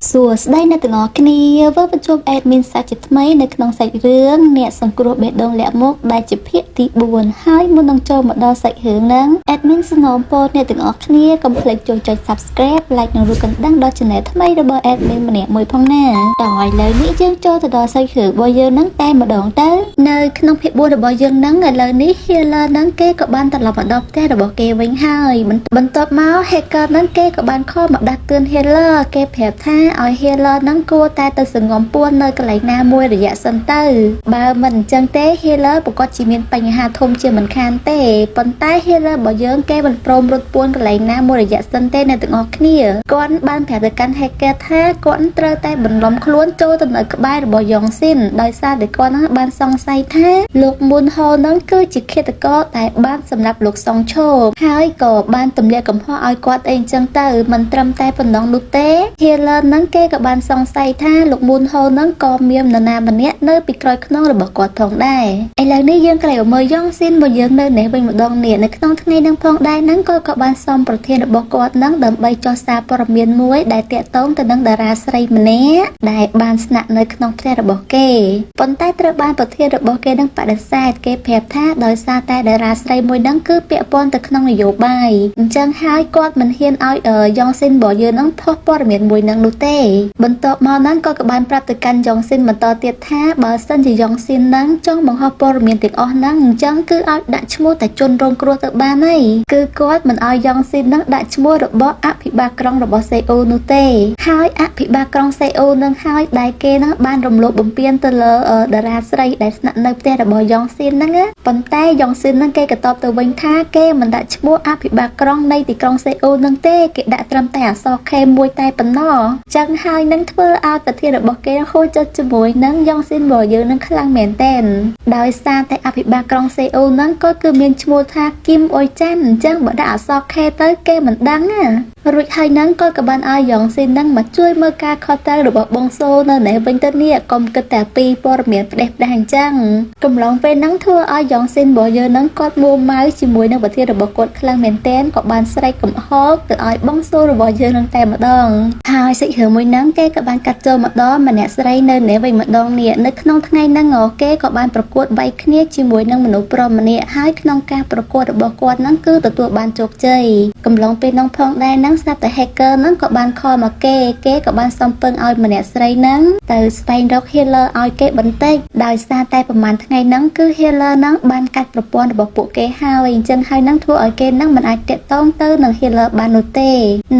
សួស្តីអ្នកទាំងអស់គ្នាវិលបញ្ជុំអេដមីនសាច់ថ្មីនៅក្នុងសាច់រឿងអ្នកសង្គ្រោះបេះដូងលាក់មុខដែលជាភាគទី4ហើយមុននឹងចូលមកដល់សាច់រឿងហ្នឹងអេដមីនសូមពោលអ្នកទាំងអស់គ្នាកុំភ្លេចចូលចុច Subscribe Like និងរូបកណ្ដឹងដល់ Channel ថ្មីរបស់អេដមីនម្នាក់មួយផងណាតោះឥឡូវនេះយើងចូលទៅដល់សាច់រឿងរបស់យើងហ្នឹងតែម្ដងទៅនៅក្នុងភាគ4របស់យើងហ្នឹងឥឡូវនេះ Healer ហ្នឹងគេក៏បានត្រឡប់មកដល់ផ្ទះរបស់គេវិញហើយបន្ទាប់មក Hacker ហ្នឹងគេក៏បានខលមកដាស់តឿន Healer គេប្រាប់ថាឲ្យ Healer ហ្នឹងគួរតែទៅសង្ងំពួននៅកន្លែងណាមួយរយៈសិនទៅបើមិនអញ្ចឹងទេ Healer ប្រកាសជាមានបញ្ហាធំជាមិនខានទេប៉ុន្តែ Healer របស់យើងគេមិនព្រមរត់ពួនកន្លែងណាមួយរយៈសិនទេអ្នកទាំងអស់គ្នាគាត់បានប្រាប់ទៅកាន់ Hacker ថាគាត់ត្រូវតែបន្លំខ្លួនចូលទៅនៅក្បែររបស់យ៉ងស៊ីនដោយសារតែគាត់ហ្នឹងបានសង្ស័យថាលោកមុនហូហ្នឹងគឺជាឃាតករដែលបានសម្លាប់លោកសុងឈោហើយក៏បានទម្លាក់កំហុសឲ្យគាត់អីអញ្ចឹងទៅមិនត្រឹមតែប៉ុណ្ណោះនោះទេ Healer ហ្នឹងគេក៏បានសង្ស័យថាលោកមុនហូហ្នឹងក៏មាននរណាម្នាក់នៅពីក្រោយខ្នងរបស់គាត់ផងដែរឥឡូវនេះយើងក្រែមើលយ៉ងស៊ីនរបស់យើងនៅនេះវិញម្ដងនេះនៅក្នុងថ្ងៃហ្នឹងផងដែរហ្នឹងក៏បានសំប្រធានរបស់គាត់ហ្នឹងដើម្បីចុះសារព័ត៌មានមួយដែលតាក់ទងទៅនឹងតារាស្រីម្នាក់ដែលបានស្នាក់នៅក្នុងផ្ទះរបស់គេប៉ុន្តែត្រូវបានប្រធានរបស់គេនឹងបដិសេធគេប្រាប់ថាដោយសារតែតារាស្រីមួយហ្នឹងគឺពាក់ព័ន្ធទៅក្នុងនយោបាយអញ្ចឹងហើយគាត់មិនហ៊ានឲ្យយ៉ងស៊ីនរបស់យើងហ្នឹងផុសព័ត៌មានមួយហ្នឹងនោះទេបន្ទាប់មកហ្នឹងក៏បានប្រាប់ទៅកាន់យ៉ងស៊ីនបន្តទៀតថាបើសិនជាយ៉ងស៊ីនហ្នឹងចង់បង្ហោះព័ត៌មានទាំងអស់ហ្នឹងអញ្ចឹងគឺឲ្យដាក់ឈ្មោះតែជនរងគ្រោះទៅបានហើយគឺគាត់មិនឲ្យយ៉ងស៊ីនហ្នឹងដាក់ឈ្មោះរបស់អភិបាលក្រុងរបស់សេអ៊ូលនោះទេហើយអភិបាលក្រុងសេអ៊ូលហ្នឹងហើយដែលគេហ្នឹងបានរំលោភបំពានទៅលើតារាស្រីដែលស្នាក់នៅផ្ទះរបស់យ៉ងស៊ីនហ្នឹងប៉ុន្តែយ៉ងស៊ីនហ្នឹងគេក៏តបទៅវិញថាគេមិនដាក់ឈ្មោះអភិបាលក្រុងនៃទីក្រុងសេអ៊ូលហ្នឹងទេគេដាក់ត្រឹមតែអក្សរ K មួយតែប៉ុណ្ណោះចឹងហើយនឹងធ្វើឲ្យប្រធានរបស់គេហូរចិត្តជាមួយនឹងយ៉ងស៊ីនរបស់យើងនឹងខ្លាំងមែនទែនដោយសារតែអភិបាលក្រុងសេអ៊ូលហ្នឹងក៏គឺមានឈ្មោះថាគីមអ៊ុយចាន់អញ្ចឹងបើដាក់អក្សរ K ទៅគេមិនដឹងណារួចហើយហ្នឹងក៏បានឲ្យយ៉ងស៊ីនហ្នឹងមកជួយមើលការខុសត្រូវរបស់បងសូនៅនេះវិញទៅនេះកុំគិតតែពីព័ត៌មានផ្ដេសផ្ដាសអញ្ចឹងកំឡុងពេលហ្នឹងធ្វើឲ្យយ៉ងស៊ីនរបស់យើងហ្នឹងគាត់មួម៉ៅជាមួយនឹងប្រធានរបស់គាត់ខ្លាំងមែនទែនក៏បានស្រែកកំហកទៅឲ្យបងសូរបស់យើងហ្នឹងតែម្ដងហើយសាច់រឿងមួយហ្នឹងគេក៏បានកាត់ចូលមកដល់ម្នាក់ស្រីនៅនេះវិញម្ដងនេះនៅក្នុងថ្ងៃហ្នឹងគេក៏បានប្រកួតបែកគ្នាជាមួយនឹងមនុស្សប្រុសម្នាក់ហើយក្នុងការប្រកួតរបស់គាត់ហ្នឹងគឺទទួលបានជោគជ័យកំឡុងពេលហ្នឹងផងដែរហ្នឹងស្រាប់តែ Hacker ហ្នឹងក៏បានខលមកគេក៏បានសំពឹងឲ្យម្នាក់ស្រីហ្នឹងទៅស្វែងរក Healer ឲ្យគេបន្តិចដោយសារតែប្រហែលថ្ងៃហ្នឹងគឺ Healer ហ្នឹងបានកាត់ប្រព័ន្ធរបស់ពួកគេហើយអញ្ចឹងហើយហ្នឹងធ្វើឲ្យគេហ្នឹងមិនអាចតាក់ទងទៅនឹង Healer បាននោះទេ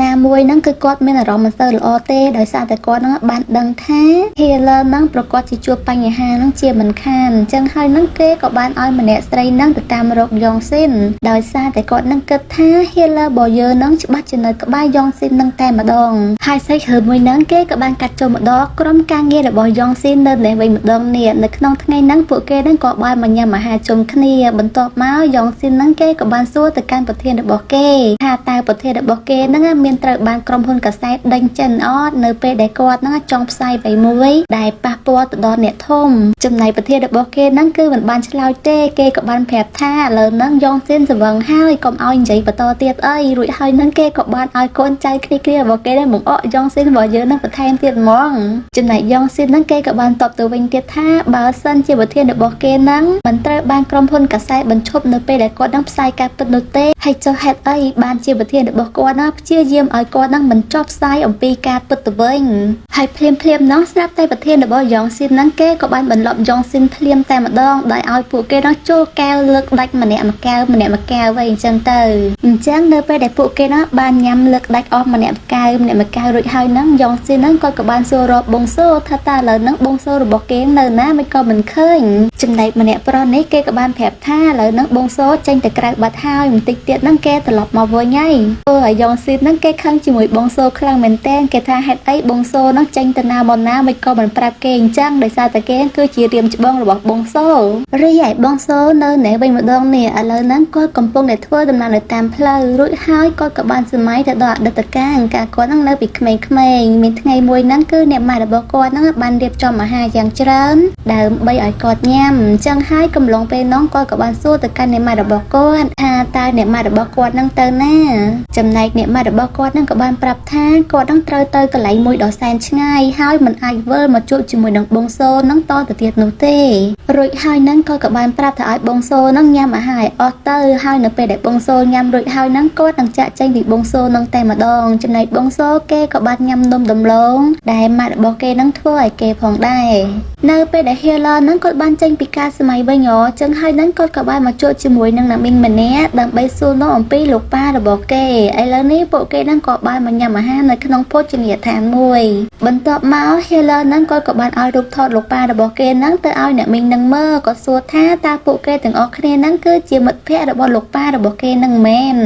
ណាមួយហ្នឹងគឺគាត់មានអារម្មណ៍មិនសូវល្អទេដោយសារតែគាត់ហ្នឹងបានដឹងថា Healer ហ្នឹងប្រកាសជាជួបបញ្ហាហ្នឹងជាមិនខានអញ្ចឹងហើយហ្នឹងគេក៏បានឲ្យម្នាក់ស្រីហ្នឹងទៅតាមរកយ៉ងស៊ីនដោយសារតែគាត់ហ្នឹងគិតថា Healer របស់យើងហ្នឹងច្បាស់ជានៅក្បែរយ៉ងស៊ីនហ្នឹងតែម្ដងហើយសាច់រឿងមួយហ្នឹងគេក៏បានកាត់ចូលមកដល់ក្រុមការងាររបស់យ៉ងស៊ីននៅនេះវិញម្ដងនេះនៅក្នុងថ្ងៃហ្នឹងពួកគេហ្នឹងក៏បានមកញ៉ាំអាហារជុំគ្នាបន្ទាប់មកយ៉ងស៊ីនហ្នឹងគេក៏បានសួរទៅកាន់ប្រធានរបស់គេថាតើប្រធានរបស់គេហ្នឹងមានត្រូវបានក្រុមហ៊ុនកាសែតដេញចិនអត់នៅពេលដែលគាត់ហ្នឹងចង់ផ្សាយអ្វីមួយដែលប៉ះពាល់ទៅដល់អ្នកធំចំណែកប្រធានរបស់គេហ្នឹងគឺមិនបានឆ្លើយទេគេក៏បានប្រាប់ថាឥឡូវហ្នឹងយ៉ងស៊ីនស្វឹងហើយកុំឲ្យនិយាយបន្តទៀតអីរួចហើយហ្នឹងគេក៏បានឲ្យកូនចៅគ្នារបស់គេហ្នឹងបង្អកយ៉ងស៊ីនរបស់យើងហ្នឹងបន្ថែមទៀតហ្មងចំណែកយ៉ងស៊ីនហ្នឹងគេក៏បានតបទៅវិញទៀតថាបើសិនជាប្រធានរបស់គេហ្នឹងមិនត្រូវបានក្រុមហ៊ុនកាសែតបញ្ឈប់នៅពេលដែលគាត់ហ្នឹងផ្សាយការពិតនោះទេហើយចុះហេតុអីបានជាប្រធានរបស់គាត់ណាព្យាយាមឲ្យគាត់ហ្នឹងមិនចុះផ្សាយអំពីការពិតទៅវិញហើយភ្លាមហ្នឹងស្រាប់តែប្រធានរបស់យ៉ងស៊ីនហ្នឹងគេក៏បានបន្លប់យ៉ងស៊ីនភ្លាមតែម្ដងដោយឲ្យពួកគេហ្នឹងចូលកែវលើកដាច់ម្នាក់មួយកែវវិញអញ្ចឹងទៅអញ្ចឹងនៅពេលដែលពួកគេហ្នឹងបានញ៉ាំលើកដាច់អស់ម្នាក់មួយកែវរួចហើយហ្នឹងយ៉ងស៊ីនហ្នឹងគាត់ក៏បានសួររកបងសូថាតើឥឡូវហ្នឹងបងសូរបស់គេនៅណាមិនក៏មិនឃើញចំណែកម្នាក់ប្រុសនេះគេក៏បានប្រាប់ថាឥឡូវហ្នឹងបងសូចេញទៅក្រៅបាត់ហើយបន្តិចទៀតហ្នឹងគេត្រឡប់មកវិញហើយហើយយ៉ងស៊ីនហ្នឹងគេខឹងជាមួយបងសូខ្លាំងមែនតើគេថាហេតុអីបងសូហ្នឹងចេញទៅណាមកណាមិនក៏មិនប្រាប់គេអញ្ចឹងដោយសារតែគេគឺជារៀមច្បងរបស់បងសូរីឯបងសូនៅនេះវិញម្ដងនេះឥឡូវហ្នឹងគាត់កំពុងតែធ្វើដំណើរនៅតាមផ្លូវរួចហើយគាត់ក៏បានសម័យទៅដល់អតីតកាលគាត់ហ្នឹងនៅពីក្មេងៗមានថ្ងៃមួយហ្នឹងគឺអ្នកម៉ែរបស់គាត់ហ្នឹងបានរៀបចំអាហារយ៉ាងច្រើនដើម្បីឲ្យគាត់ញ៉ាំ ចឹងហើយកំឡុងពេលនោះគាត់ក៏បានសួរទៅកាន់អ្នកម៉ាក់របស់គាត់ថាតើអ្នកម៉ាក់របស់គាត់នឹងទៅណាចំណែកអ្នកម៉ាក់របស់គាត់នឹងក៏បានប្រាប់ថាគាត់នឹងត្រូវទៅកន្លែងមួយដ៏សែនឆ្ងាយហើយមិនអាចវិលមកជួបជាមួយនឹងបងសូនឹងតទៅទៀតនោះទេរួចហើយនឹងគាត់ក៏បានប្រាប់ថាឲ្យបងសូនឹងញ៉ាំអាហារអស់ទៅហើយនៅពេលដែលបងសូញ៉ាំរួចហើយនឹងគាត់នឹងចាក់ចេញពីបងសូនឹងតែម្ដងចំណែកបងសូគេក៏បានញ៉ាំនំដំឡូងដែលម៉ាក់របស់គេនឹងធ្វើឲ្យគេផងដែរនៅពេលដែល Healer នឹងគាត់បានចេញពីការសម័យវិញចឹងហើយនឹងគាត់ក៏បានមកជួបជាមួយនឹងណាមីងម្នាក់ដើម្បីសួរនាំអំពីលោកប៉ារបស់គេឥឡូវនេះពួកគេនឹងក៏បានមកញ៉ាំអាហារនៅក្នុងភោជនីយដ្ឋានមួយបន្ទាប់មក Healer នឹងគាត់ក៏បានឲ្យរូបថតលោកប៉ារបស់គេនឹងទៅឲ្យអ្នកមីងនឹងមើលក៏សួរថាតើពួកគេទាំងអស់គ្នានឹងគឺជាមិត្តភក្តិរបស់លោកប៉ារបស់គេនឹងមែន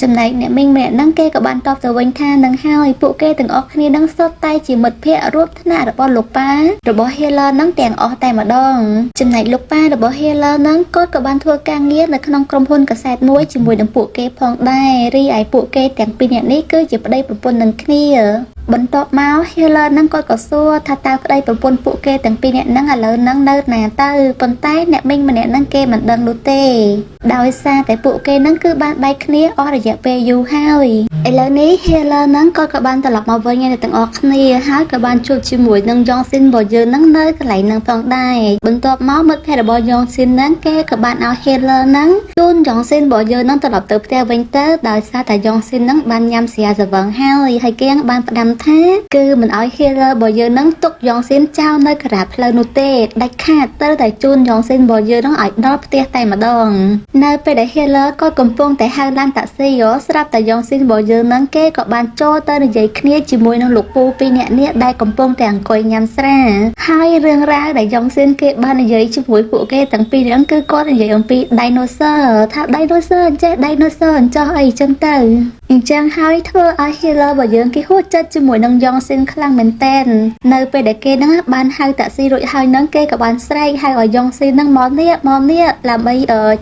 ចំណែកអ្នកមីងម្នាក់នឹងគេក៏បានតបទៅវិញថានឹងហើយពួកគេទាំងអស់គ្នានឹងសុទ្ធតែជាមិត្តភក្តិរូបថ្នាក់របស់លោកប៉ារបស់ Healer នឹងទាំងអស់តែម្ដងចំណែកលោកប៉ារបស់ Healer នឹងគាត់ក៏បានធ្វើការងារនៅក្នុងក្រុមហ៊ុនកសែតមួយជាមួយនឹងពួកគេផងដែររីឯពួកគេទាំងពីរនាក់នេះគឺជាប្តីប្រពន្ធនឹងគ្នាបន្ទាប់មក Healer នឹងគាត់ក៏សួរថាតើប្តីប្រពន្ធពួកគេទាំងពីរនាក់ហ្នឹងឥឡូវហ្នឹងនៅណាទៅប៉ុន្តែអ្នកមីងម្នាក់ហ្នឹងគេមិនដឹងនោះទេដោយសារតែពួកគេហ្នឹងគឺបានបែកគ្នាអស់រយៈពេលយូរហើយឥឡូវនេះ Healer ហ្នឹងគាត់ក៏បានត្រឡប់មកវិញហើយទាំងអស់គ្នាហើយក៏បានជួបជាមួយនឹង Yongsin របស់យើងហ្នឹងនៅកន្លែងហ្នឹងផងដែរបន្ទាប់មកមិត្តភក្តិរបស់ Yongsin ហ្នឹងគេក៏បានឲ្យ Healer ហ្នឹងជូន Yongsin របស់យើងហ្នឹងត្រឡប់ទៅផ្ទះវិញទៅដោយសារតែ Yongsin ហ្នឹងបានញ៉ាំស្រាសវឹងហើយគេបានផ្ដាំថាគឺមិនឲ្យ Healer របស់យើងនឹងទុក Yongsin ចោលនៅក្រៅផ្លូវនោះទេដាច់ខាតទៅតែជូន Yongsin របស់យើងនឹងឲ្យដល់ផ្ទះតែម្ដងនៅពេលដែល Healer ក៏កំពុងតែហៅឡានតាក់ស៊ីស្រាប់តែ Yongsin របស់យើងនឹងគេក៏បានចូលទៅនិយាយគ្នាជាមួយនឹងលោកពូពីរនាក់នេះដែលកំពុងតែអង្គុយញ៉ាំស្រាហើយរឿងរ៉ាវដែល Yongsin គេបាននិយាយជាមួយពួកគេទាំងពីរហ្នឹងគឺគាត់និយាយអំពី Dinosaur ថា Dinosaur ចេះ Dinosaur ចោះអីចឹងទៅអញ្ចឹងហើយធ្វើឲ្យ Healer របស់យើងគេហួចចិត្តជាមួយនឹង Yongsin ខ្លាំងមែនតែននៅពេលដែលគេហ្នឹងបានហៅតាក់ស៊ីរួចហើយហ្នឹងគេក៏បានស្រែកហៅឲ្យ Yongsin ហ្នឹងមកនេះដើម្បី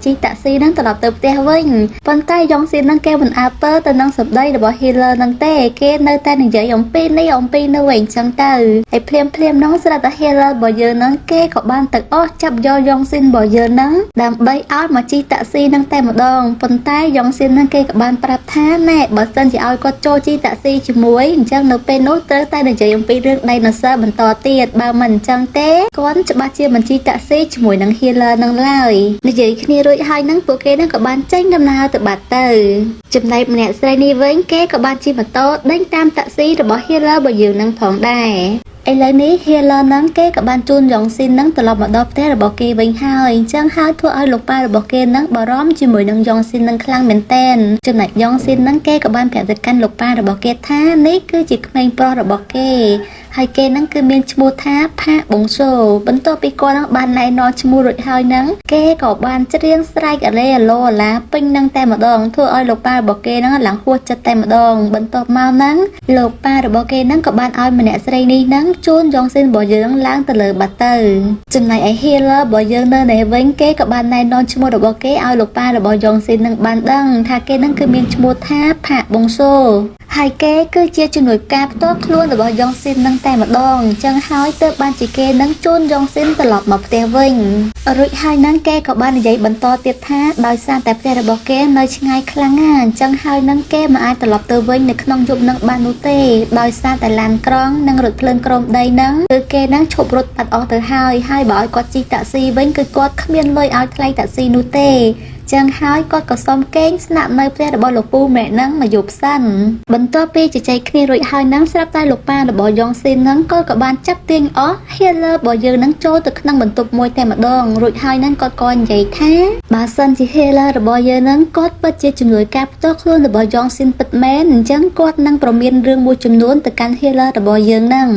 ជិះតាក់ស៊ីហ្នឹងត្រឡប់ទៅផ្ទះវិញប៉ុន្តែ Yongsin ហ្នឹងគេមិនអើពើទៅនឹងសម្ដីរបស់ Healer ហ្នឹងទេគេនៅតែនិយាយអំពីនេះអំពីនោះអញ្ចឹងទៅហើយភ្លាមហ្នឹងស្រាប់តែ Healer របស់យើងហ្នឹងគេក៏បានទៅអស់ចាប់យក Yongsin របស់យើងហ្នឹងដើម្បីឲ្យមកជិះតាក់ស៊ីហ្នឹងតែម្ដងប៉ុន្តែ Yongsin ហ្នឹងគេក៏បានប្រាប់ថាណែបើសិនជាឲ្យគាត់ចូលជិះតាក់ស៊ីជាមួយអញ្ចឹងនៅពេលនោះត្រូវតែនិយាយអំពីរឿង Dinosaur បន្តទៀតបើមិនអញ្ចឹងទេគាត់ច្បាស់ជាមិនជិះតាក់ស៊ីជាមួយនឹង Healer នឹងឡើយនិយាយគ្នារួចហើយនឹងពួកគេនឹងក៏បានចេញដំណើរទៅបាត់ទៅចំណែកម្នាក់ស្រីនេះវិញគេក៏បានជិះម៉ូតូដេញតាមតាក់ស៊ីរបស់ Healer របស់យើងនឹងផងដែរឥឡូវនេះ Healer ហ្នឹងគេក៏បានជូន Yongsin ហ្នឹងត្រឡប់មកដល់ផ្ទះរបស់គេវិញហើយអញ្ចឹងហើយធ្វើឲ្យលោកប៉ារបស់គេហ្នឹងបារម្ភជាមួយនឹង Yongsin ហ្នឹងខ្លាំងមែនតែនចំណែក Yongsin ហ្នឹងគេក៏បានប្រាប់ទៅកាន់លោកប៉ារបស់គេថានេះគឺជាក្មេងប្រុសរបស់គេហើយគេហ្នឹងគឺមានឈ្មោះថាផាបងសូបន្ទាប់ពីគាត់ហ្នឹងបានណែនាំឈ្មោះរួចហើយហ្នឹងគេក៏បានច្រៀងស្រែកអាឡេអាឡូអាឡាពេញហ្នឹងតែម្ដងធ្វើឲ្យលោកប៉ារបស់គេហ្នឹងឡើងហួសចិត្តតែម្ដងបន្ទាប់មកហ្នឹងលោកប៉ារបស់គេហ្នឹងក៏បានឲ្យម្នាក់ស្រីនេះហ្នឹងជូន Yongsin របស់យើងឡើងទៅលើបាត់ទៅចំណែកឯ Healer របស់យើងនៅនេះវិញគេក៏បានណែនាំឈ្មោះរបស់គេឲ្យលោកប៉ារបស់ Yongsin ហ្នឹងបានដឹងថាគេហ្នឹងគឺមានឈ្មោះថាផាបងសូហើយគេគឺជាជំនួយការផ្ទាល់ខ្លួនរបស់ Yongsin នឹងតែម្ដងអញ្ចឹងហើយទើបបានជាគេនឹងជូន Yongsin ត្រឡប់មកផ្ទះវិញរួចហើយនឹងគេក៏បាននិយាយបន្តទៀតថាដោយសារតែផ្ទះរបស់គេនៅឆ្ងាយខ្លាំងណាស់អញ្ចឹងហើយនឹងគេមិនអាចត្រឡប់ទៅវិញនៅក្នុងយប់នឹងបាននោះទេដោយសារតែឡានក្រុងនិងរថភ្លើងក្រោមដីនឹងគឺគេនឹងឈប់រត់បាត់អស់ទៅហើយបើឲ្យគាត់ជិះតាក់ស៊ីវិញគឺគាត់គ្មានលុយឲ្យថ្លៃតាក់ស៊ីនោះទេចឹងហើយគាត់ក៏សុំគេងស្នាក់នៅផ្ទះរបស់លោកពូម្នាក់ហ្នឹងមកយប់សិនបន្ទាប់ពីជជែកគ្នារួចហើយហ្នឹងស្រាប់តែលោកប៉ារបស់ Yongsin ហ្នឹងគាត់ក៏បានចាប់ទាញអស់ Healer របស់យើងហ្នឹងចូលទៅក្នុងបន្ទប់មួយតែម្ដងរួចហើយហ្នឹងគាត់ក៏និយាយថាបើសិនជា Healer របស់យើងហ្នឹងគាត់ពិតជាជំនួយការផ្ទាល់ខ្លួនរបស់ Yongsin ពិតមែនអញ្ចឹងគាត់នឹងប្រមានរឿងមួយចំនួនទៅកាន់ Healer របស់យើងហ្នឹង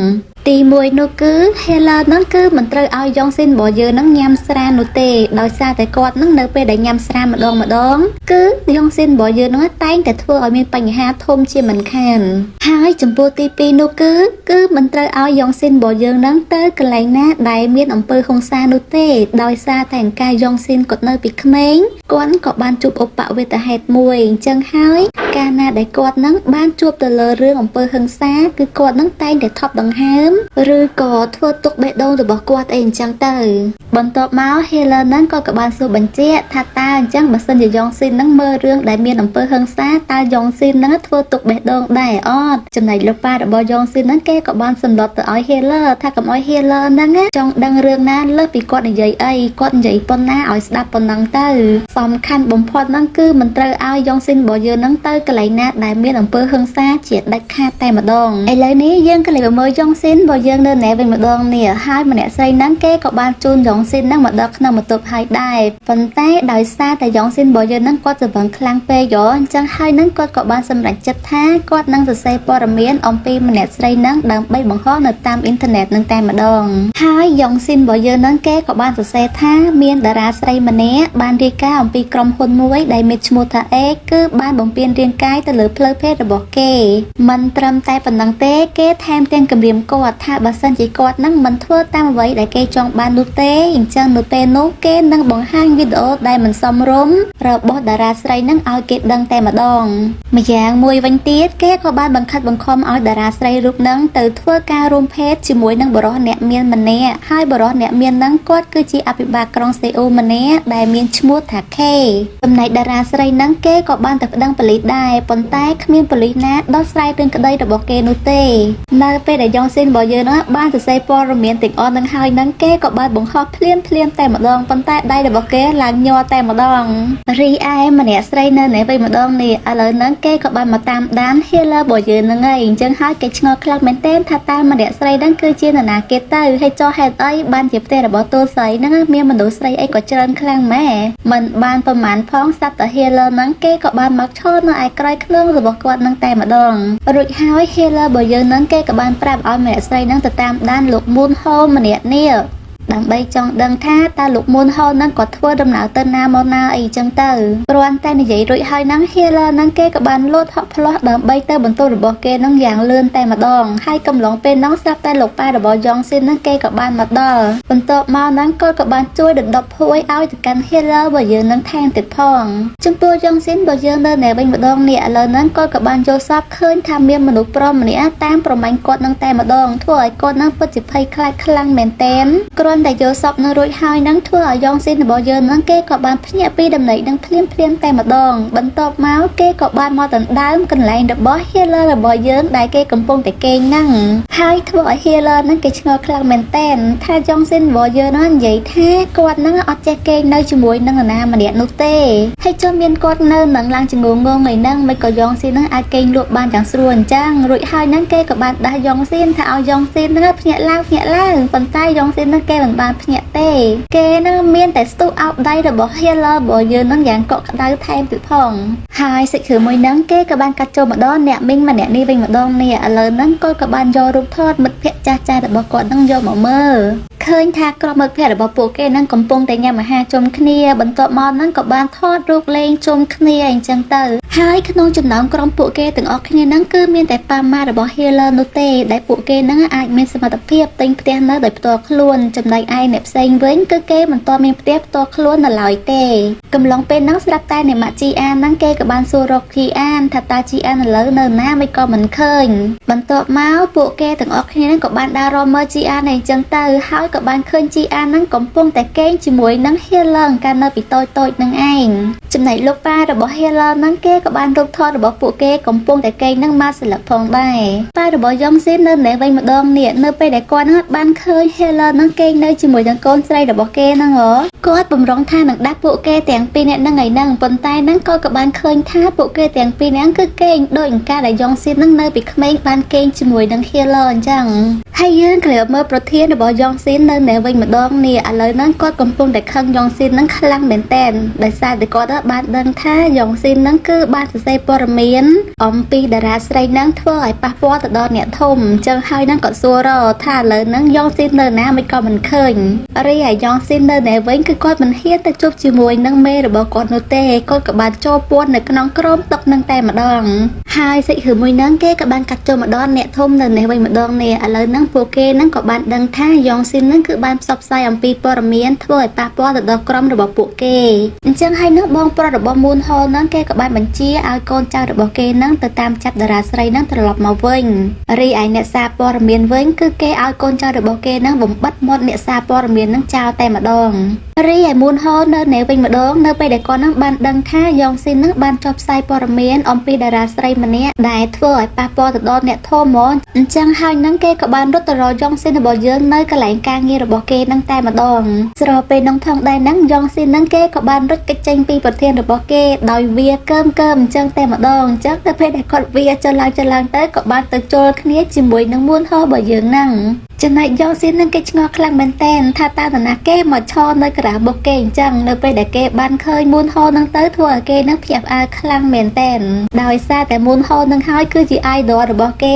ទី1នោះគឺ Healer ហ្នឹងគឺមិនត្រូវឲ្យ Yongsin របស់យើងហ្នឹងញ៉ាំស្រានោះទេដោយសារតែគាត់ហ្នឹងនៅពេលដែលញ៉ាំស្រាម្ដងគឺ Yongsin របស់យើងហ្នឹងតែងតែធ្វើឲ្យមានបញ្ហាធំជាមិនខានហើយចំពោះទី2នោះគឺមិនត្រូវឲ្យ Yongsin របស់យើងហ្នឹងទៅកន្លែងណាដែលមានអំពើហិង្សានោះទេដោយសារតែអង្ការ Yongsin គាត់នៅពីក្មេងគាត់ក៏បានជួបឧបវេទហេតុមួយអញ្ចឹងហើយ ការណាដែលគាត់នឹងបានជួបទៅលើរឿងអំពើហិង្សាគឺគាត់នឹងតែងតែថប់ដង្ហើមឬក៏ធ្វើទុកបេះដូងរបស់គាត់អីអញ្ចឹងទៅបន្ទាប់មក Healer ហ្នឹងក៏បានសួរបញ្ជាក់ថាតើអញ្ចឹងបើសិនជាយ៉ងស៊ីនហ្នឹងមើលរឿងដែលមានអំពើហិង្សាតើយ៉ងស៊ីនហ្នឹងធ្វើទុកបេះដូងដែរអត់ចំណែកលោកប៉ារបស់យ៉ងស៊ីនហ្នឹងគេក៏បានសម្លុតទៅឲ្យ Healer ថាកុំឲ្យ Healer ហ្នឹងចង់ដឹងរឿងណាលើសពីគាត់និយាយអីគាត់និយាយប៉ុណ្ណាឲ្យស្ដាប់ប៉ុណ្ណឹងទៅសំខាន់បំផុតហ្នឹងគឺមិនត្រូវឲ្យយ៉ងស៊ីនរបស់យើងហ្នឹងទៅកន្លែងណាដែលមានអំពើហិង្សាជាដាច់ខាតតែម្ដងឥឡូវនេះយើងក៏លេបមើលយ៉ងស៊ីនរបស់យើងនៅណែវិញម្ដងនេះហើយម្នាក់ស្រីហ្នឹងគេក៏បានជូនយ៉ងស៊ីនហ្នឹងមកដល់ក្នុងបន្ទប់ហើយដែរប៉ុន្តែដោយសារតែយ៉ងស៊ីនរបស់យើងហ្នឹងគាត់ស្រវឹងខ្លាំងពេកយោអញ្ចឹងហើយហ្នឹងគាត់ក៏បានសម្រេចចិត្តថាគាត់នឹងសរសេរព័ត៌មានអំពីម្នាក់ស្រីហ្នឹងដើម្បីបង្ហោះនៅតាមអ៊ីនធឺណិតហ្នឹងតែម្ដងហើយយ៉ងស៊ីនរបស់យើងហ្នឹងគេក៏បានសរសេរថាមានតារាស្រីម្នាក់បានរាយការណ៍អំពីក្រុមហ៊ុនមួយដែលមានឈ្មោះថាអេគឺបានបំពានរាងកាយទៅលើផ្លូវភេទរបស់គេមិនត្រឹមតែប៉ុណ្ណឹងទេគេថែមទាំងគំរាមគាត់ថាបើសិនជាគាត់នឹងមិនធ្វើតាមអ្វីដែលគេចង់បាននោះទេអញ្ចឹងនៅពេលនោះគេនឹងបង្ហាញវីដេអូដែលមិនសមរម្យរបស់តារាស្រីនឹងឲ្យគេដឹងតែម្ដងម្យ៉ាងមួយវិញទៀតគេក៏បានបង្ខិតបង្ខំឲ្យតារាស្រីរូបនឹងទៅធ្វើការរួមភេទជាមួយនឹងបុរសអ្នកមានម្នាក់ហើយបុរសអ្នកមាននឹងគាត់គឺជាអភិបាលក្រុងសេអ៊ូលម្នាក់ដែលមានឈ្មោះថាខេចំណែកតារាស្រីនឹងគេក៏បានទៅប្តឹងប៉ូលីសដែរប៉ុន្តែគ្មានប៉ូលីសណាដោះស្រាយរឿងក្តីរបស់គេនោះទេនៅពេលដែលយ៉ងស៊ីនរបស់យើងបានសរសេរព័ត៌មានទាំងអស់នឹងហើយនឹងគេក៏បានបង្ហោះភ្លាមតែម្ដងប៉ុន្តែដៃរបស់គេឡើងញ័រតែម្ដងរីឯម្នាក់ស្រីនៅនេះវិញម្ដងនេះឥឡូវហ្នឹងគេក៏បានមកតាមដាន Healer របស់យើងហ្នឹងហើយអញ្ចឹងហើយគេឆ្ងល់ខ្លាំងមែនទែនថាតើម្នាក់ស្រីហ្នឹងគឺជានរណាគេទៅហើយចុះហេតុអីបានជាផ្ទះរបស់តួស្រីហ្នឹងមានមនុស្សស្រីអីក៏ច្រើនខ្លាំងម៉ែមិនបានប្រមាណផងស្ដាប់តែ Healer ហ្នឹងគេក៏បានមកឈរនៅឯក្រោយខ្លួនរបស់គាត់ហ្នឹងតែម្ដងរួចហើយ Healer របស់យើងហ្នឹងគេក៏បានប្រាប់ឲ្យម្នាក់ស្រីហ្នឹងទៅតាមដានលោកមូនហូម្នាក់នេះដើម្បីចង់ដឹងថាតើលោកមូនហូនឹងគាត់ធ្វើដំណើរទៅណាមកណាអីចឹងទៅគ្រាន់តែនិយាយរួចហើយហ្នឹង Healer ហ្នឹងគេក៏បានលោតហក់ផ្លោះដើម្បីទៅបន្ទប់របស់គេហ្នឹងយ៉ាងលឿនតែម្ដងហើយកំឡុងពេលហ្នឹងស្រាប់តែលោកប៉ារបស់យ៉ងស៊ីនហ្នឹងគេក៏បានមកដល់បន្ទាប់មកហ្នឹងគាត់ក៏បានជួយដណ្ដប់ភួយឲ្យទៅកាន់ Healer របស់យើងហ្នឹងថែមទៀតផងចំពោះយ៉ងស៊ីនរបស់យើងនៅណែវិញម្ដងនេះឥឡូវហ្នឹងគាត់ក៏បានយល់សប្តិឃើញថាមានមនុស្សប្រុសម្នាក់តាមប្រមាញ់គាត់ហ្នឹងតែម្ដងធ្វើឲ្យគាត់ហ្នឹងពិតជាភ័យខ្លាចខ្លាំងមែនទែនតែយកសពនៅរួចហើយនឹងធ្វើឲ្យយ៉ងស៊ីនរបស់យើងនឹងគេក៏បានភ្ញាក់ពីដំណេកនឹងភ្លាមតែម្ដងបន្ទាប់មកគេក៏បានមកដណ្ដើមកន្លែងរបស់ Healer របស់យើងដែលគេកំពុងតែគេងហ្នឹងហើយធ្វើឲ្យ Healer នឹងគេឆ្ងល់ខ្លាំងមែនតែនថាយ៉ងស៊ីនរបស់យើងនឹងនិយាយថាគាត់នឹងអត់ចេះគេងនៅជាមួយនឹងនរណាម្នាក់នោះទេហើយចុះមានគាត់នៅនឹងឡើងជាងងងអីហ្នឹងមិនក៏យ៉ងស៊ីននឹងអាចគេងលក់បានយ៉ាងស្រួលអញ្ចឹងរួចហើយនឹងគេក៏បានដាស់យ៉ងស៊ីនថាឲ្យយ៉ងស៊ីននឹងភ្ញាក់ឡើងប៉ុន្តែយ៉ងស៊ីននឹងគេមិនបានភ្ញាក់ទេគេនឹងមានតែស្ទុះអោបដៃរបស់ Healer របស់យើងនឹងយ៉ាងកក់ក្ដៅថែមទៀតផងហើយសិក្រាមួយហ្នឹងគេក៏បានកាត់ចូលម្ដងអ្នកមីងម្នាក់នេះវិញម្ដងនេះឥឡូវហ្នឹងគាត់ក៏បានយករូបថតមិត្តភក្តិចាស់របស់គាត់នឹងយកមកមើលឃើញថាក្រុមមិត្តភក្តិរបស់ពួកគេនឹងកំពុងតែញ៉ាំអាហារជុំគ្នាបន្ទាប់មកហ្នឹងក៏បានថតរូបលេងជុំគ្នាអញ្ចឹងទៅហើយក្នុងចំណោមក្រុមពួកគេទាំងអស់គ្នាហ្នឹងគឺមានតែប៉ាម៉ារបស់ Healer នោះទេដែលពួកគេហ្នឹងអាចមានសមត្ថភាពទិញផ្ទះនៅដោយផ្ទាល់ខ្លួនចំណែកឯអ្នកផ្សេងវិញគឺគេមិនទាន់មានផ្ទះផ្ទាល់ខ្លួននៅឡើយទេកំឡុងពេលហ្នឹងស្រាប់តែអ្នកម៉ាក់ជីអានហ្នឹងគេក៏បានសួររកជីអានថាតើជីអានឥឡូវនៅណាមិនក៏មិនឃើញបន្ទាប់មកពួកគេទាំងអស់គ្នាហ្នឹងក៏បានដើររកមើលជីអានអញ្ចឹងទៅហើយក៏បានឃើញជីអានហ្នឹងកំពុងតែគេងជាមួយនឹង Healer កាលនៅពីតូចនឹងឯងចំណែកលោកប៉ារបស់ Healer ហ្នឹងគេក៏បានរូបថតរបស់ពួកគេកំពុងតែគេងនឹងមកសិលឹកផងដែរប៉ារបស់យ៉ងស៊ីននៅណែវិញម្ដងនេះនៅពេលដែលគាត់ហ្នឹងបានឃើញ Healer ហ្នឹងគេងនៅជាមួយនឹងកូនស្រីរបស់គេហ្នឹងគាត់បំរុងថានឹងដាក់ពួកគេទាំងពីរនាក់ហ្នឹងឯហ្នឹងប៉ុន្តែហ្នឹងក៏បានឃើញថាពួកគេទាំងពីរនាក់គឺគេងដូចអង្ការដែលយ៉ងស៊ីនហ្នឹងនៅពីក្មេងបានគេងជាមួយនឹង Healer អញ្ចឹងហើយយើងក៏មើលប្រធានរបស់យ៉ងស៊ីននៅណែវិញម្ដងនេះឥឡូវហ្នឹងគាត់កំពុងតែខឹងយ៉ងស៊ីនហ្នឹងខ្លាំងមែនតើដោយសារតែគាត់បានដឹងថាយ៉ងស៊ីនហ្នឹងគឺបានសរសេរព័ត៌មានអំពីតារាស្រីហ្នឹងធ្វើឲ្យប៉ះពាល់ទៅដល់អ្នកធំអញ្ចឹងហើយហ្នឹងគាត់សួរថាឥឡូវហ្នឹងយ៉ងស៊ីននៅណាមិនក៏មិនឃើញរីឯយ៉ងស៊ីននៅណែវិញគឺគាត់មិនហ៊ានទៅជួបជាមួយនឹងមេរបស់គាត់នោះទេគាត់ក៏បានចូលពួននៅក្នុងក្រុមតុកនឹងតែម្ដងហើយសិក្រាមួយហ្នឹងគេក៏បានកាត់ចូលម្ដងអ្នកធំនៅនេះវិញម្ដងនេះឥឡូវហ្នឹងពួកគេហ្នឹងក៏បានដឹងថាយ៉ងស៊ីនហ្នឹងគឺបានផ្សព្វផ្សាយអំពីព័ត៌មានធ្វើឲ្យប៉ះពាល់ទៅដល់ក្រុមរបស់ពួកគេអញ្ចឹងហើយនឹងបង ប្រុសរបស់មូនហូហ្នឹងគេក៏បានបញ្ជាឲ្យកូនចៅរបស់គេហ្នឹងទៅតាមចាប់តារាស្រីហ្នឹងត្រឡប់មកវិញរីឯអ្នកសារព័ត៌មានវិញគឺគេឲ្យកូនចៅរបស់គេហ្នឹងបំបិទមាត់អ្នកសារព័ត៌មានហ្នឹងចោលតែម្ដងរីឯមូនហូនៅវិញម្ដងនៅពេលដែលគាត់ហ្នឹងបានដឹងថាយ៉ងស៊ីនហ្នឹងបានចុះផ្សាយព័ត៌មានអំពីតារាស្រីម្នាក់ដែលធ្វើឲ្យប៉ះពាល់ទៅដល់អ្នកធំហ្មងអញ្ចឹងហើយហ្នឹងគេក៏បានរត់ទៅរកយ៉ងស៊ីនរបស់យើងនៅកន្លែងការងាររបស់គេហ្នឹងតែម្ដងស្របពេលហ្នឹងផងដែរហ្នឹងយ៉ងស៊ីនហ្នឹងគេក៏បានរត់គេចចេញពីប្រធានរបស់គេដោយវាកើមអញ្ចឹងតែម្ដងអញ្ចឹងទៅពេលដែលគាត់វាចុះឡើងទៅក៏បានទៅជល់គ្នាជាមួយនឹងមូនហូរបស់យើងហ្នឹងចំណែកយ៉ងស៊ីនហ្នឹងគេឆ្ងល់ខ្លាំងមែនតើថាតើតាណាគេមកឈរនៅក្រៅរបស់គេអញ្ចឹងនៅពេលដែលគេបានឃើញមូនហូហ្នឹងទៅធ្វើឲ្យគេហ្នឹងភ្ញាក់ផ្អើលខ្លាំងមែនតើដោយសារតែមូនហូហ្នឹងហើយគឺជា idol របស់គេ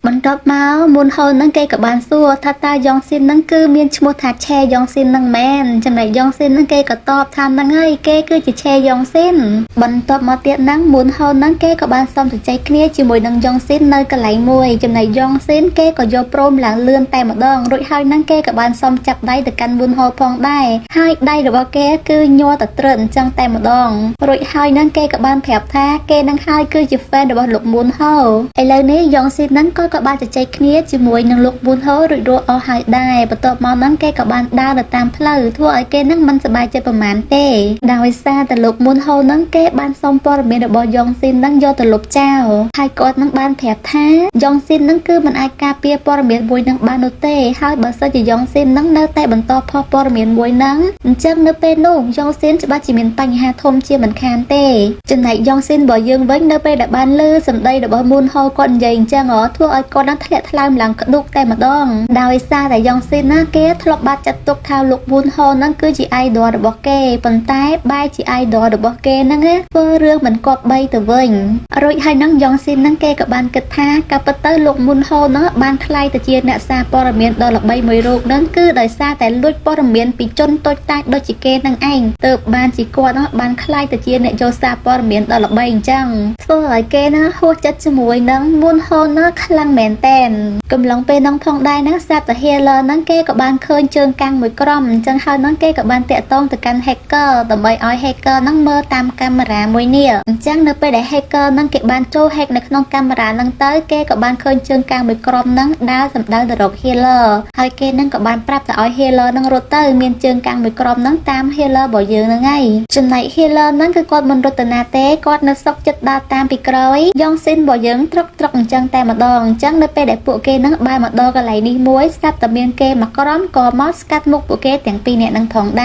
បន្ទាប់មកមូនហូហ្នឹងគេក៏បានសួរថាតើយ៉ងស៊ីនហ្នឹងគឺមានឈ្មោះថាឆេយ៉ងស៊ីនហ្នឹងមែនចំណែកយ៉ងស៊ីនហ្នឹងគេក៏តបថាហ្នឹងហើយគេគឺជាឆេយ៉ងស៊ីនបន្ទាប់មកទៀតហ្នឹងមូនហូហ្នឹងគេក៏បានសុំទៅចែកគ្នាជាមួយនឹងយ៉ងស៊ីននៅកន្លែងមួយចំណែកយ៉ងស៊ីនគេក៏យកព្រមឡើងលឿនតែម្ដងរួចហើយហ្នឹងគេក៏បានសុំចាប់ដៃទៅកាន់មូនហូផងដែរហើយដៃរបស់គេគឺញ័រទៅត្រឹមអញ្ចឹងតែម្ដងរួចហើយហ្នឹងគេក៏បានប្រាប់ថាគេនឹងហើយគឺជា fan របស់លោកមូនហូឥឡូវនេះយ៉ងស៊ីនហ្នឹងក៏បានជជែកគ្នាជាមួយនឹងលោកមូនហូរួចរាល់អស់ហើយដែរបន្ទាប់មកហ្នឹងគេក៏បានដើរទៅតាមផ្លូវធ្វើឲ្យគេហ្នឹងមិនសប្បាយចិត្តប្រហែលទេដោយសារតែលោកមូនហូហ្នឹងគេបានសុំព័ត៌មានរបស់យ៉ងស៊ីនហ្នឹងយកទៅលុបចោលហើយគាត់ហ្នឹងបានប្រាប់ថាយ៉ងស៊ីនហ្នឹងគឺមិនអាចការពារព័ត៌មានមួយហ្នឹងបាននោះទេហើយបើសិនជាយ៉ងស៊ីនហ្នឹងនៅតែបន្តផុសព័ត៌មានមួយហ្នឹងអញ្ចឹងនៅពេលនោះយ៉ងស៊ីនច្បាស់ជាមានបញ្ហាធំជាមិនខានទេចំណែកយ៉ងស៊ីនរបស់យើងវិញនៅពេលដែលបានឮសម្ដីរបស់មូនហូគាត់និយាយអញ្ចឹងធ្វើឲ្យគាត់នឹងធ្លាក់ថ្លើមឡើងក្ដុកតែម្ដងដោយសារតែយ៉ងស៊ីនណាគេធ្លាប់បាត់ចាត់ទុកថាលោកមូនហូហ្នឹងគឺជា idol របស់គេប៉ុន្តែបែរជា idol របស់គេហ្នឹងធ្វើរឿងមិនគប្បីទៅវិញរួចហើយហ្នឹងយ៉ងស៊ីនហ្នឹងគេក៏បានគិតថាការពិតទៅលោកមូនហូហ្នឹងបានខ្លាយទៅជាអ្នកសារព័ត៌មានដ៏ល្បីមួយរូបហ្នឹងគឺដោយសារតែលួចព័ត៌មានពីជនតូចតាចដូចជាគេហ្នឹងឯងទើបបានជាគាត់ហ្នឹងបានខ្លាយទៅជាអ្នកយកសារព័ត៌មានដ៏ល្បីអញ្ចឹងធ្វើឲ្យគេហ្នឹងហួសចិត្តជាមួយនឹងមូនហូហ្នឹងខ្លាំងមែនតែនកំឡុងពេលហ្នឹងផងដែរហ្នឹងស្រាប់តែ Healer ហ្នឹងគេក៏បានឃើញជើងកាំងមួយក្រុមអញ្ចឹងហើយហ្នឹងគេក៏បានតាក់ទងទៅកាន់ hacker ដើម្បីឲ្យ hacker ហ្នឹងមើលតាមកាមេរ៉ាមួយនេះអញ្ចឹងនៅពេលដែល hacker ហ្នឹងគេបានចូល hack នៅក្នុងកាមេរ៉ាហ្នឹងទៅគេក៏បានឃើញជើងកាំងមួយក្រុមហ្នឹងដើរសម្ដៅទៅរក Healer ហើយគេហ្នឹងក៏បានប្រាប់ទៅឲ្យ Healer ហ្នឹងរត់ទៅមានជើងកាំងមួយក្រុមហ្នឹងតាម Healer របស់យើងហ្នឹងហើយចំណែក Healer ហ្នឹងគឺគាត់មិនរត់ទៅណាទេគាត់នៅសុកចិត្តដើរតាមពីក្រោយយ៉ងស៊ីនរបស់យើងត្រកអញ្ចឹងតែម្ដងអញ្ចឹងនៅពេលដែលពួកគេហ្នឹងបានមកដល់កន្លែងនេះមួយស្រាប់តែមានគេមកក្រុមក៏មកស្កាត់មុខពួកគេទាំងពីរនាក់ហ្នឹងផងដែ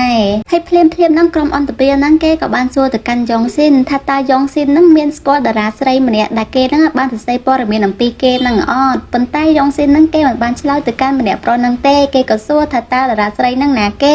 រហើយភ្លាមហ្នឹងក្រុមអន្តពានហ្នឹងគេក៏បានសួរទៅកាន់យ៉ងស៊ីនថាតើយ៉ងស៊ីនហ្នឹងមានស្គាល់តារាស្រីម្នាក់ដែលគេហ្នឹងបានសរសេរព័ត៌មានអំពីគេហ្នឹងអត់ប៉ុន្តែយ៉ងស៊ីនហ្នឹងគេមិនបានឆ្លើយទៅកាន់ម្នាក់ប្រុសហ្នឹងទេគេក៏សួរថាតើតារាស្រីហ្នឹងណាគេ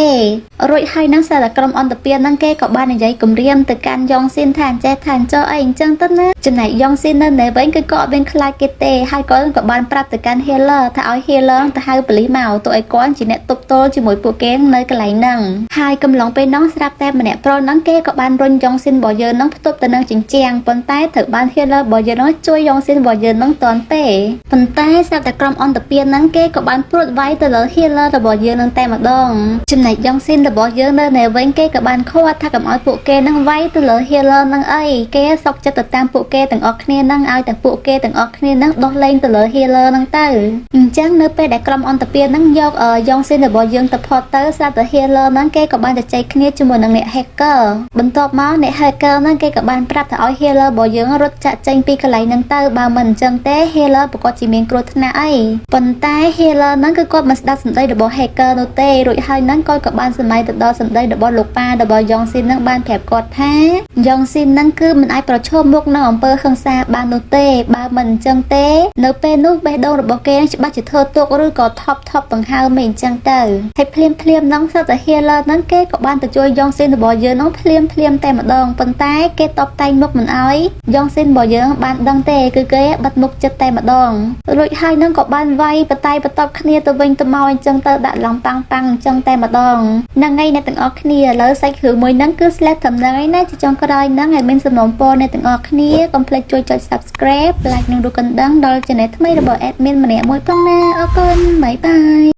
រួចហើយហ្នឹងសារតែក្រុមអន្តពានហ្នឹងគេក៏បាននិយាយគំរាមទៅកាន់យ៉ងស៊ីនថាអញ្ចេះថាអញ្ចោអីអញ្ចឹងទៅណាចំណែកយ៉ងស៊ីននៅវិញគឺក៏អត់មានខ្លាចគេទេហើយគាត់ក៏បានប្រាប់ទៅកាន់ Healer ថាឲ្យ Healer ទៅហៅប៉ូលីសមកទោះឲ្យគាត់ជាអ្នកទប់ទល់ជាមួយពួកគេនៅកន្លែងហ្នឹងហើយកំឡុងពេលហ្នឹងស្រាប់តែម្នាក់ប្រុសហ្នឹងគេក៏បានរុញយ៉ងស៊ីនរបស់យើងហ្នឹងផ្ទប់ទៅនឹងជញ្ជាំងប៉ុន្តែត្រូវបាន Healer របស់យើងហ្នឹងជួយយ៉ងស៊ីនរបស់យើងហ្នឹងតាន់ទេប៉ុន្តែស្រាប់តែក្រុមអន្តពានហ្នឹងគេក៏បានព្រួតវាយទៅលើ Healer របស់យើងហ្នឹងតែម្ដងចំណែកយ៉ងស៊ីនរបស់យើងនៅវិញគេក៏បានខាត់ថាកុំឲ្យពួកគេហ្នឹងវាយទៅលើ Healer ហ្នឹងអីគេសុកចិត្តទៅតាមពួកគេទាំងអស់គ្នាហ្នឹងឲ្យតែពួកគេទាំងអស់គ្នាហ្នឹងដោះលែងទៅលើ Healer ហ្នឹងទៅអញ្ចឹងនៅពេលដែលក្រុមអន្តពានហ្នឹងយកយ៉ងស៊ីនរបស់យើងទៅផុតទៅស្រាប់តែ Healer ហ្នឹងគេក៏បានជជែកគ្នាជាមួយនឹងអ្នក hacker បន្ទាប់មកអ្នក hacker ហ្នឹងគេក៏បានប្រាប់ទៅឲ្យ Healer របស់យើងរត់ចាក់ចេញពីកន្លែងហ្នឹងទៅបើមិនអញ្ចឹងទេ Healer ប្រកាសជាមានគ្រោះថ្នាក់អីប៉ុន្តែ Healer ហ្នឹងគឺគាត់មិនស្ដាប់សម្ដីរបស់ hacker នោះទេរួចហើយហ្នឹងគាត់ក៏បានសម្ដែងទៅដល់សម្ដីរបស់លោកប៉ារបស់យ៉ងស៊ីនហ្នឹងបានប្រាប់គាត់ថាយ៉ងស៊ីនហ្នឹងគឺមិនអាចប្រឈមមុខនឹងអំពើហិង្សាបាននោះទេបើមិនអញ្ចឹងទេនៅពេលនោះបេះដូងរបស់គេច្បាស់ជាធ្វើទុកឬក៏ថប់បង្ហើមអីអញ្ចឹងទៅហើយភ្លាមហ្នឹងសត្វតា Healer ហ្នឹងគេក៏បានទៅជួយយ៉ងស៊ីនរបស់យើងហ្នឹងភ្លាមតែម្ដងប៉ុន្តែគេតបតែងមុខមិនអោយយ៉ងស៊ីនរបស់យើងបានដឹងទេគឺគេបិទមុខចិត្តតែម្ដងរួចហើយហ្នឹងក៏បានវាយបតបគ្នាទៅវិញទៅមកអញ្ចឹងទៅដាក់ឡងប៉ាំងអញ្ចឹងតែម្ដងហ្នឹងហើយអ្នកទាំងអស់គ្នាឥឡូវសាច់រឿងមួយហ្នឹងគឺ slap ត្រឹមហ្នឹងហើយណាជាចុងក្រោយហ្នឹងឲ្យមានសំណូមពរអ្នកទាំងអស់គ្នាកុំភ្លេចជួយចុច subscribe like និងរូបកណ្ដឹងដល់ channel ថ្មីរបស់ admin ម្នាក់មួយផងណាអរគុណបាយបាយ